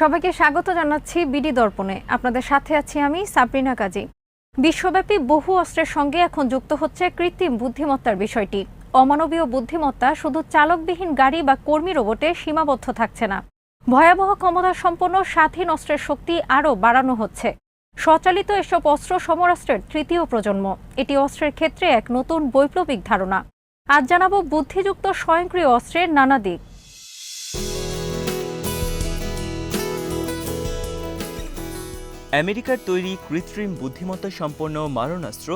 সবাইকে স্বাগত জানাচ্ছি বিডি দর্পণে। আপনাদের সাথে আছি আমি সাবরিনা কাজী। বিশ্বব্যাপী বহু অস্ত্রের সঙ্গে এখন যুক্ত হচ্ছে কৃত্রিম বুদ্ধিমত্তার বিষয়টি। অমানবীয় বুদ্ধিমত্তা শুধু চালকবিহীন গাড়ি বা কর্মী রোবটে সীমাবদ্ধ থাকছে না। ভয়াবহ ক্ষমতা সম্পন্ন স্বাধীন অস্ত্রের শক্তি আরও বাড়ানো হচ্ছে। স্বচালিত এসব অস্ত্র সমরাস্ত্রের তৃতীয় প্রজন্ম। এটি অস্ত্রের ক্ষেত্রে এক নতুন বৈপ্লবিক ধারণা। আজ জানাবো বুদ্ধিযুক্ত স্বয়ংক্রিয় অস্ত্রের নানা দিক। আমেরিকার তৈরি কৃত্রিম বুদ্ধিমত্তা সম্পন্ন মারণাস্ত্র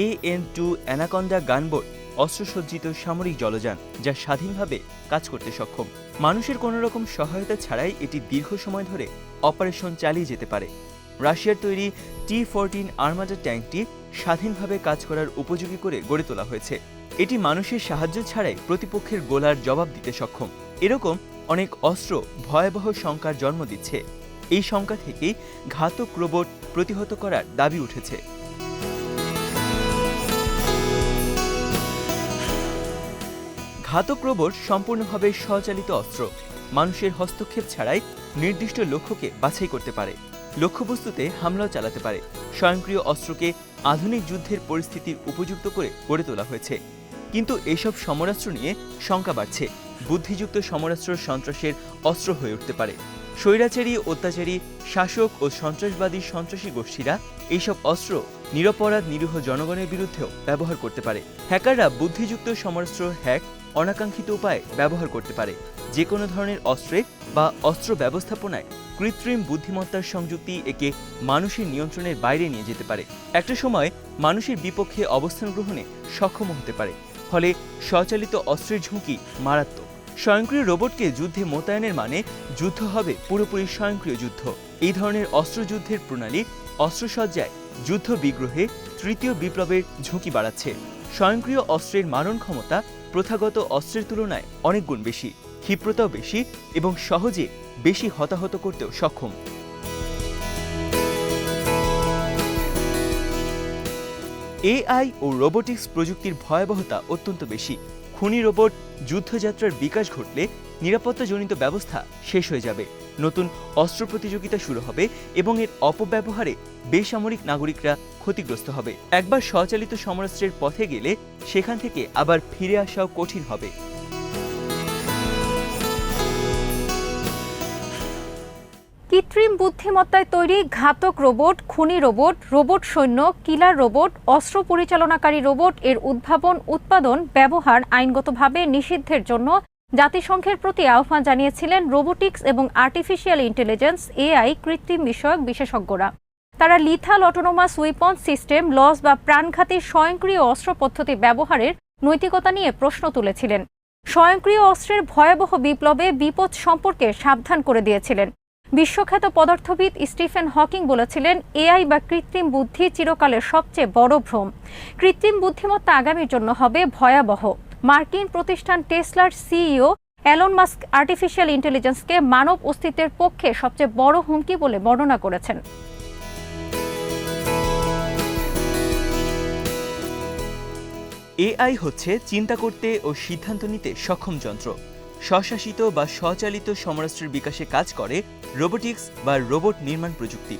AN-2 অ্যানাকন্ডা গানবোট অস্ত্রসজ্জিত সামরিক জলযান, যা স্বাধীনভাবে কাজ করতে সক্ষম। মানুষের কোনো রকম সহায়তা ছাড়াই এটি দীর্ঘ সময় ধরে অপারেশন চালিয়ে যেতে পারে। রাশিয়ার তৈরি T-14 আর্মাডা ট্যাঙ্কটি স্বাধীনভাবে কাজ করার উপযোগী করে গড়ে তোলা হয়েছে। এটি মানুষের সাহায্য ছাড়াই প্রতিপক্ষের গোলার জবাব দিতে সক্ষম। এরকম অনেক অস্ত্র ভয়াবহ শঙ্কার জন্ম দিচ্ছে। এই শঙ্কা থেকেই ঘাতক রোবট প্রতিহত করার দাবি উঠেছে। ঘাতক রোবট সম্পূর্ণভাবে স্বচালিত অস্ত্র। মানুষের হস্তক্ষেপ ছাড়াই নির্দিষ্ট লক্ষ্যকে বাছাই করতে পারে, লক্ষ্যবস্তুতে হামলাও চালাতে পারে। স্বয়ংক্রিয় অস্ত্রকে আধুনিক যুদ্ধের পরিস্থিতির উপযুক্ত করে গড়ে তোলা হয়েছে। কিন্তু এসব সমরাস্ত্র নিয়ে শঙ্কা বাড়ছে। বুদ্ধিযুক্ত সমরাস্ত্র সন্ত্রাসের অস্ত্র হয়ে উঠতে পারে। স্বৈরাচারী, অত্যাচারী শাসক ও সন্ত্রাসবাদী সন্ত্রাসী গোষ্ঠীরা এইসব অস্ত্র নিরপরাধ নিরীহ জনগণের বিরুদ্ধেও ব্যবহার করতে পারে। হ্যাকাররা বুদ্ধিযুক্ত সমরাস্ত্র হ্যাক অনাকাঙ্ক্ষিত উপায়ে ব্যবহার করতে পারে। যে কোনো ধরনের অস্ত্রে বা অস্ত্র ব্যবস্থাপনায় কৃত্রিম বুদ্ধিমত্তার সংযুক্তি একে মানুষের নিয়ন্ত্রণের বাইরে নিয়ে যেতে পারে। একটা সময় মানুষের বিপক্ষে অবস্থান গ্রহণে সক্ষম হতে পারে। ফলে স্বচালিত অস্ত্রের ঝুঁকি মারাত্মক। স্বয়ংক্রিয় রোবটকে যুদ্ধে মোতায়েনের মানে যুদ্ধ হবে পুরোপুরি স্বয়ংক্রিয় যুদ্ধ। এই ধরনের অস্ত্রযুদ্ধের প্রণালী অস্ত্রসজ্জায় যুদ্ধ বিগ্রহে তৃতীয় বিপ্লবের ঝুঁকি বাড়াচ্ছে। স্বয়ংক্রিয় অস্ত্রের মারণ ক্ষমতা প্রথাগত অস্ত্রের তুলনায় অনেক গুণ বেশি, ক্ষিপ্রতাও বেশি এবং সহজে বেশি হতাহত করতেও সক্ষম। AI ও রোবোটিক্স প্রযুক্তির ভয়াবহতা অত্যন্ত বেশি। খুনি রোবট যুদ্ধযাত্রার বিকাশ ঘটলে নিরাপত্তাজনিত ব্যবস্থা শেষ হয়ে যাবে, নতুন অস্ত্র প্রতিযোগিতা শুরু হবে এবং এর অপব্যবহারে বেসামরিক নাগরিকরা ক্ষতিগ্রস্ত হবে। একবার স্বচালিত সমরাস্ত্রের পথে গেলে সেখান থেকে আবার ফিরে আসাও কঠিন হবে। কৃত্রিম বুদ্ধিমত্তায় তৈরি ঘাতক রোবট, খুনি রোবট, রোবট সৈন্য, কিলার রোবট, অস্ত্র পরিচালনাকারী রোবট এর উদ্ভাবন, উৎপাদন, ব্যবহার আইনগতভাবে নিষিদ্ধের জন্য জাতিসংঘের প্রতি আহ্বান জানিয়েছিলেন রোবোটিক্স এবং আর্টিফিশিয়াল ইন্টেলিজেন্স AI কৃত্রিম বিষয়ক বিশেষজ্ঞরা। তারা লিথাল অটোনোমাস ওয়েপন সিস্টেম, লস বা প্রাণঘাতী স্বয়ংক্রিয় অস্ত্র পদ্ধতি ব্যবহারের নৈতিকতা নিয়ে প্রশ্ন তুলেছিলেন। স্বয়ংক্রিয় অস্ত্রের ভয়াবহ বিপ্লবে বিপদ সম্পর্কে সাবধান করে দিয়েছিলেন। বিশ্বখ্যাত পদার্থবিদ স্টিফেন হকিং বলেছিলেন, AI বা কৃত্রিম বুদ্ধি চিরকালের সবচেয়ে বড় ভ্রম। কৃত্রিম বুদ্ধিমত্তা আগামীর জন্য হবে ভয়াবহ। মার্কিন প্রতিষ্ঠান টেসলার CEO এলন মাস্ক আর্টিফিশিয়াল ইন্টেলিজেন্সকে মানব অস্তিত্বের পক্ষে সবচেয়ে বড় হুমকি বলে বর্ণনা করেছেন। AI হচ্ছে চিন্তা করতে ও সিদ্ধান্ত নিতে সক্ষম যন্ত্র। স্বশাসিত বা স্বচালিত সমরাস্ত্রের বিকাশে কাজ করে রোবোটিক্স বা রোবট নির্মাণ প্রযুক্তি।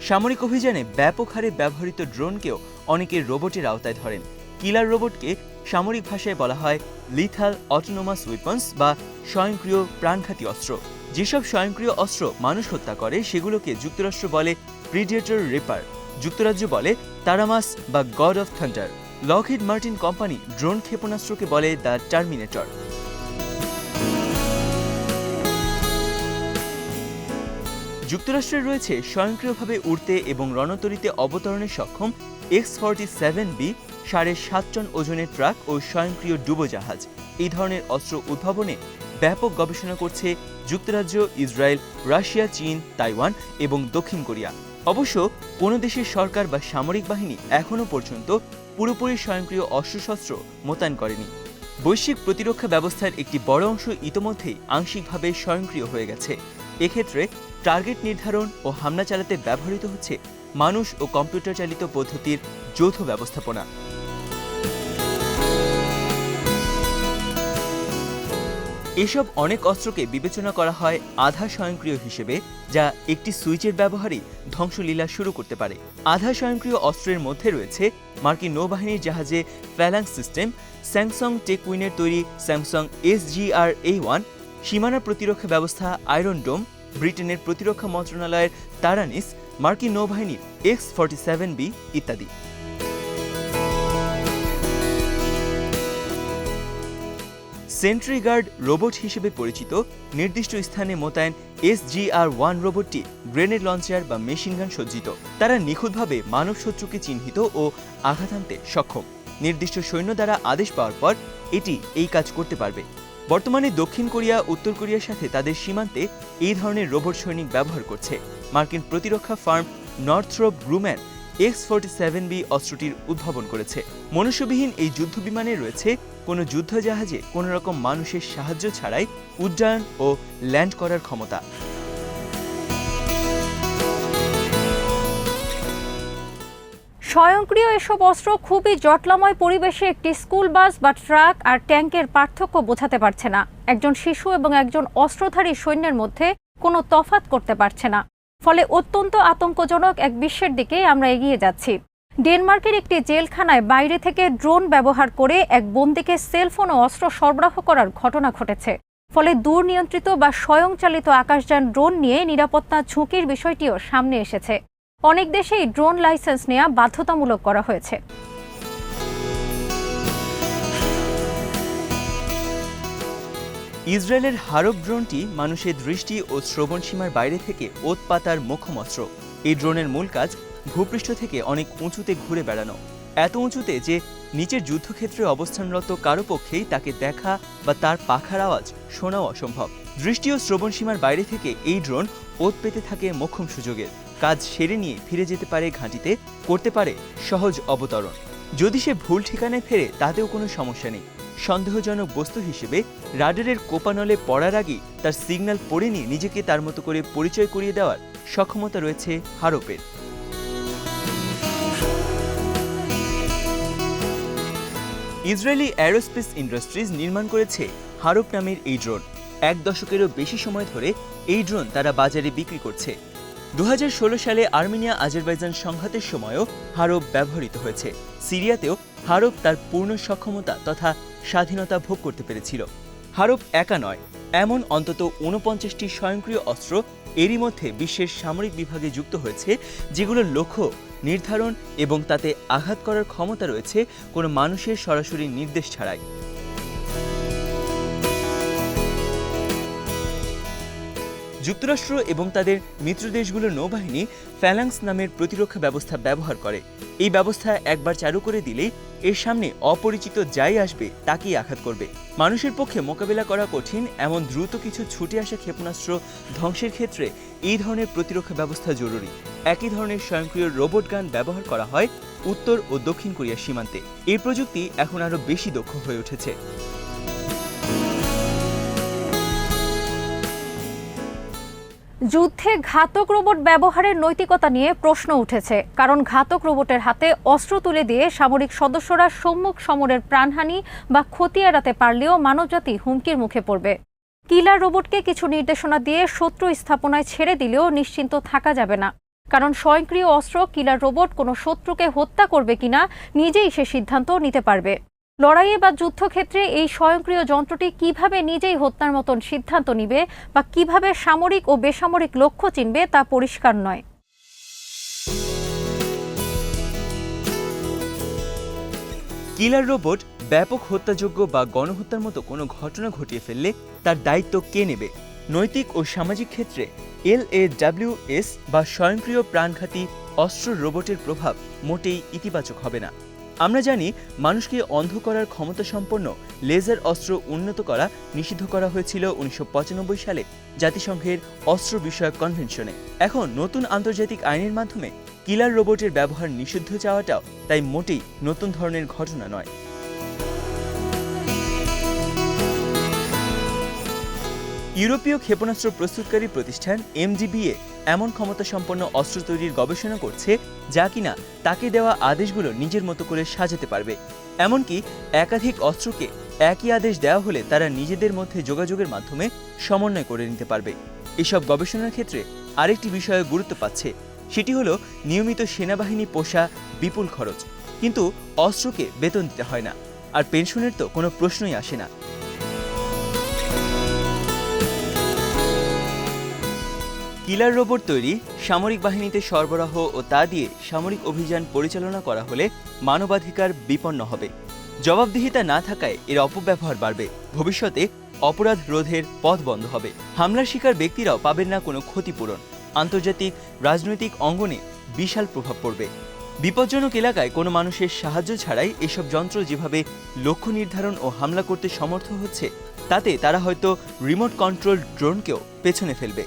সামরিক অভিযানে ব্যাপক হারে ব্যবহৃত ড্রোনকেও অনেকে রোবটের আওতায় ধরেন। কিলার রোবটকে সামরিক ভাষায় বলা হয় লিথাল অটোনোমাস ওয়েপন্স বা স্বয়ংক্রিয় প্রাণঘাতী অস্ত্র। যেসব স্বয়ংক্রিয় অস্ত্র মানুষ হত্যা করে সেগুলোকে যুক্তরাষ্ট্র বলে প্রিডেটর রিপার, যুক্তরাজ্য বলে তারামাস বা God of Thunder. Lockheed Martin company drone ক্ষেপণাস্ত্রকে বলে দ্য টার্মিনেটর। যুক্তরাষ্ট্রে রয়েছে স্বয়ংক্রিয়ভাবে উড়তে এবং রণতরীতে অবতরণে সক্ষম X-47B 7.5 টন ওজনের ট্রাক ও স্বয়ংক্রিয় ডুবোজাহাজ। এই ধরনের অস্ত্র উদ্ভাবনে ব্যাপক গবেষণা করছে যুক্তরাজ্য, ইসরায়েল, রাশিয়া, চীন, তাইওয়ান এবং দক্ষিণ কোরিয়া। অবশ্য কোনো দেশের সরকার বা সামরিক বাহিনী এখনও পর্যন্ত পুরোপুরি স্বয়ংক্রিয় অস্ত্রশস্ত্র মোতায়েন করেনি। বৈশ্বিক প্রতিরক্ষা ব্যবস্থার একটি বড় অংশ ইতোমধ্যেই আংশিকভাবে স্বয়ংক্রিয় হয়ে গেছে। এক্ষেত্রে টার্গেট নির্ধারণ ও হামলা চালাতে ব্যবহৃত হচ্ছে মানুষ ও কম্পিউটার চালিত পদ্ধতির যৌথ ব্যবস্থাপনা। এসব অনেক অস্ত্রকে বিবেচনা করা হয় আধা স্বয়ংক্রিয় হিসেবে, যা একটি সুইচের ব্যবহারেই ধ্বংসলীলা শুরু করতে পারে। আধা স্বয়ংক্রিয় অস্ত্রের মধ্যে রয়েছে মার্কিন নৌবাহিনীর জাহাজে ফ্যালাংস সিস্টেম, স্যামসাং টেকউইনের তৈরি স্যামসাং SGR-A1, সীমানা প্রতিরক্ষা ব্যবস্থা আয়রন ডোম, ব্রিটেনের প্রতিরক্ষা মন্ত্রণালয়ের তারানিস, মার্কিন নৌবাহিনীর X-47B ইত্যাদি। সেন্ট্রি গার্ড রোবট হিসেবে পরিচিত নির্দিষ্ট স্থানে মোতায়েন SGR-1 রোবটটি গ্রেনেড লঞ্চার বা মেশিনগান সজ্জিত। তারা নিখুঁতভাবে মানব শত্রুকে চিহ্নিত ও আঘাত হানতে সক্ষম। নির্দিষ্ট সৈন্য দ্বারা আদেশ পাওয়ার পর এটি এই কাজ করতে পারবে। বর্তমানে দক্ষিণ কোরিয়া উত্তর কোরিয়ার সাথে তাদের সীমান্তে এই ধরনের রোবট সৈনিক ব্যবহার করছে। মার্কিন প্রতিরক্ষা ফার্ম নর্থ্রপ গ্রুম্যান X-47B অস্ত্রটির উদ্ভাবন করেছে। মনুষ্যবিহীন এই যুদ্ধবিমানে রয়েছে কোনো যুদ্ধজাহাজে কোনো রকম মানুষের সাহায্য ছাড়াই উড্ডয়ন ও ল্যান্ড করার ক্ষমতা। স্বয়ংক্রিয় এসব অস্ত্র খুবই জটলাময় পরিবেশে একটি স্কুল বাস বা ট্রাক আর ট্যাঙ্কের পার্থক্য বোঝাতে পারছে না। একজন শিশু এবং একজন অস্ত্রধারী সৈন্যের মধ্যে কোনো তফাৎ করতে পারছে না। ফলে অত্যন্ত আতঙ্কজনক এক বিশ্বের দিকে আমরা এগিয়ে যাচ্ছি। ডেনমার্কের একটি জেলখানায় বাইরে থেকে ড্রোন ব্যবহার করে এক বন্দীকে সেলফোন ও অস্ত্র সরবরাহ করার ঘটনা ঘটেছে। ফলে দূরনিয়ন্ত্রিত বা স্বয়ংচালিত আকাশযান ড্রোন নিয়ে নিরাপত্তা ঝুঁকির বিষয়টিও সামনে এসেছে। অনেক দেশেই ড্রোন লাইসেন্স নেওয়া বাধ্যতামূলক করা হয়েছে। ইসরায়েলের হারব ড্রোনটি মানুষের দৃষ্টি ও শ্রবণ সীমার বাইরে থেকে ওত পাতার মোক্ষম অস্ত্র। এই ড্রোনের মূল কাজ ভূপৃষ্ঠ থেকে অনেক উঁচুতে ঘুরে বেড়ানো, এত উঁচুতে যে নিচের যুদ্ধক্ষেত্রে অবস্থানরত কারো পক্ষেই তাকে দেখা বা তার পাখার আওয়াজ শোনাও অসম্ভব। দৃষ্টি ও শ্রবণ সীমার বাইরে থেকে এই ড্রোন ওত পেতে থাকে মোক্ষম সুযোগের। কাজ সেরে নিয়ে ফিরে যেতে পারে ঘাঁটিতে, করতে পারে সহজ অবতরণ। যদি সে ভুল ঠিকানায় ফেরে তাতেও কোনো সমস্যা নেই। সন্দেহজনক বস্তু হিসেবে রাডারের কোপানলে পড়ার আগেই তার সিগন্যাল পড়ে নিয়ে নিজেকে তার মতো করে পরিচয় করিয়ে দেওয়ার সক্ষমতা রয়েছে হারপের। ইসরায়েলি অ্যারোস্পেস ইন্ডাস্ট্রিজ নির্মাণ করেছে হারপ নামের এই ড্রোন। 1 দশকেরও বেশি সময় ধরে এই ড্রোন তারা বাজারে বিক্রি করছে। 2016 সালে আর্মেনিয়া আজারবাইজান সংঘাতের সময়ও হারপ ব্যবহৃত হয়েছে। সিরিয়াতেও হারপ তার পূর্ণ সক্ষমতা তথা স্বাধীনতা ভোগ করতে পেরেছিল। হারপ একা নয়, এমন অন্তত 49টি স্বয়ংক্রিয় অস্ত্র এরই মধ্যে বিশ্বের সামরিক বিভাগে যুক্ত হয়েছে, যেগুলোর লক্ষ্য নির্ধারণ এবং তাতে আঘাত করার ক্ষমতা রয়েছে কোনো মানুষের সরাসরি নির্দেশ ছাড়াই। যুক্তরাষ্ট্র এবং তাদের মিত্র দেশগুলোর নৌবাহিনী ফ্যালাংস নামের প্রতিরক্ষা ব্যবস্থা ব্যবহার করে। এই ব্যবস্থা একবার চালু করে দিলেই এর সামনে অপরিচিত যাই আসবে তাকেই আঘাত করবে। মানুষের পক্ষে মোকাবিলা করা কঠিন এমন দ্রুত কিছু ছুটে আসা ক্ষেপণাস্ত্র ধ্বংসের ক্ষেত্রে এই ধরনের প্রতিরক্ষা ব্যবস্থা জরুরি। একই ধরনের স্বয়ংক্রিয় রোবট গান ব্যবহার করা হয় উত্তর ও দক্ষিণ কোরিয়ার সীমান্তে। এই প্রযুক্তি এখন আরও বেশি দক্ষ হয়ে উঠেছে। যুদ্ধে ঘাতক রোবট ব্যবহারের নৈতিকতা নিয়ে প্রশ্ন উঠেছে, কারণ ঘাতক রোবটের হাতে অস্ত্র তুলে দিয়ে সামরিক সদস্যরা সম্মুখ সমরের প্রাণহানি বা ক্ষতি এড়াতে পারলেও মানবজাতি হুমকির মুখে পড়বে। কিলার রোবটকে কিছু নির্দেশনা দিয়ে শত্রু স্থাপনায় ছেড়ে দিলেও নিশ্চিন্ত থাকা যাবে না, কারণ স্বয়ংক্রিয় অস্ত্র কিলার রোবট কোনো শত্রুকে হত্যা করবে কিনা নিজেই সে সিদ্ধান্ত নিতে পারবে। লড়াইয়ে বা যুদ্ধক্ষেত্রে এই স্বয়ংক্রিয় যন্ত্রটি কিভাবে নিজেই হত্যার মতন সিদ্ধান্ত নিবে বা কিভাবে সামরিক ও বেসামরিক লক্ষ্য চিনবে তা পরিষ্কার নয়। কিলার রোবট ব্যাপক হত্যাযোগ্য বা গণহত্যার মতো কোনো ঘটনা ঘটিয়ে ফেললে তার দায়িত্ব কে নেবে? নৈতিক ও সামাজিক ক্ষেত্রে LAWS বা স্বয়ংক্রিয় প্রাণঘাতী অস্ত্র রোবটের প্রভাব মোটেই ইতিবাচক হবে না। আমরা জানি মানুষকে অন্ধ করার ক্ষমতা সম্পন্ন লেজার অস্ত্র উন্নত করা নিষিদ্ধ করা হয়েছিল 1995 সালে জাতিসংঘের অস্ত্র বিষয়ক কনভেনশনে। এখন নতুন আন্তর্জাতিক আইনের মাধ্যমে কিলার রোবটের ব্যবহার নিষিদ্ধ চাওয়াটাও তাই মোটেই নতুন ধরনের ঘটনা নয়। ইউরোপীয় ক্ষেপণাস্ত্র প্রস্তুতকারী প্রতিষ্ঠান MGBA এমন ক্ষমতা সম্পন্ন অস্ত্র তৈরির গবেষণা করছে যা কিনা তাকে দেওয়া আদেশগুলো নিজের মতো করে সাজাতে পারবে। এমনকি একাধিক অস্ত্রকে একই আদেশ দেওয়া হলে তারা নিজেদের মধ্যে যোগাযোগের মাধ্যমে সমন্বয় করে নিতে পারবে। এসব গবেষণার ক্ষেত্রে আরেকটি বিষয়ে গুরুত্ব পাচ্ছে, সেটি হলো নিয়মিত সেনাবাহিনী পোষা বিপুল খরচ, কিন্তু অস্ত্রকে বেতন দিতে হয় না, আর পেনশনের তো কোনো প্রশ্নই আসে না। কিলার রোবট তৈরি, সামরিক বাহিনীতে সরবরাহ ও তা দিয়ে সামরিক অভিযান পরিচালনা করা হলে মানবাধিকার বিপন্ন হবে। জবাবদিহিতা না থাকায় এর অপব্যবহার বাড়বে। ভবিষ্যতে অপরাধ রোধের পথ বন্ধ হবে। হামলার শিকার ব্যক্তিরাও পাবেন না কোনো ক্ষতিপূরণ। আন্তর্জাতিক রাজনৈতিক অঙ্গনে বিশাল প্রভাব পড়বে। বিপজ্জনক এলাকায় কোনো মানুষের সাহায্য ছাড়াই এসব যন্ত্র যেভাবে লক্ষ্য নির্ধারণ ও হামলা করতে সমর্থ হচ্ছে, তাতে তারা হয়তো রিমোট কন্ট্রোল ড্রোনকেও পেছনে ফেলবে।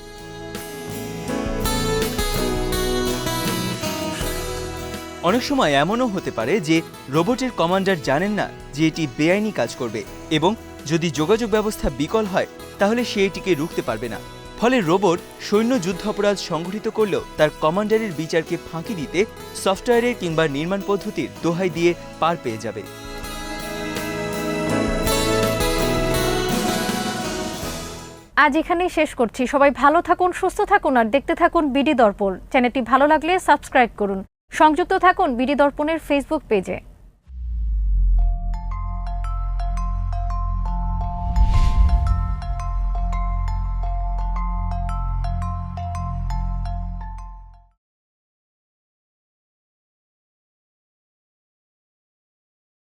অনেক সময় এমনও হতে পারে যে রোবটের কমান্ডার জানেন না যে এটি বেআইনি কাজ করবে, এবং যদি যোগাযোগ ব্যবস্থা বিকল হয় তাহলে সে এটিকে রুখতে পারবে না। ফলে রোবট সৈন্য যুদ্ধাপরাধ সংঘটিত করলেও তার কমান্ডারের বিচারকে ফাঁকি দিতে সফটওয়্যারের কিংবা নির্মাণ পদ্ধতির দোহাই দিয়ে পার পেয়ে যাবে। আজ এখানেই শেষ করছি। সবাই ভালো থাকুন, সুস্থ থাকুন আর দেখতে থাকুন বিডি দর্পণ। চ্যানেলটি ভালো লাগলে সাবস্ক্রাইব করুন। সংযুক্ত থাকুন বিডি দর্পণের ফেসবুক পেজে।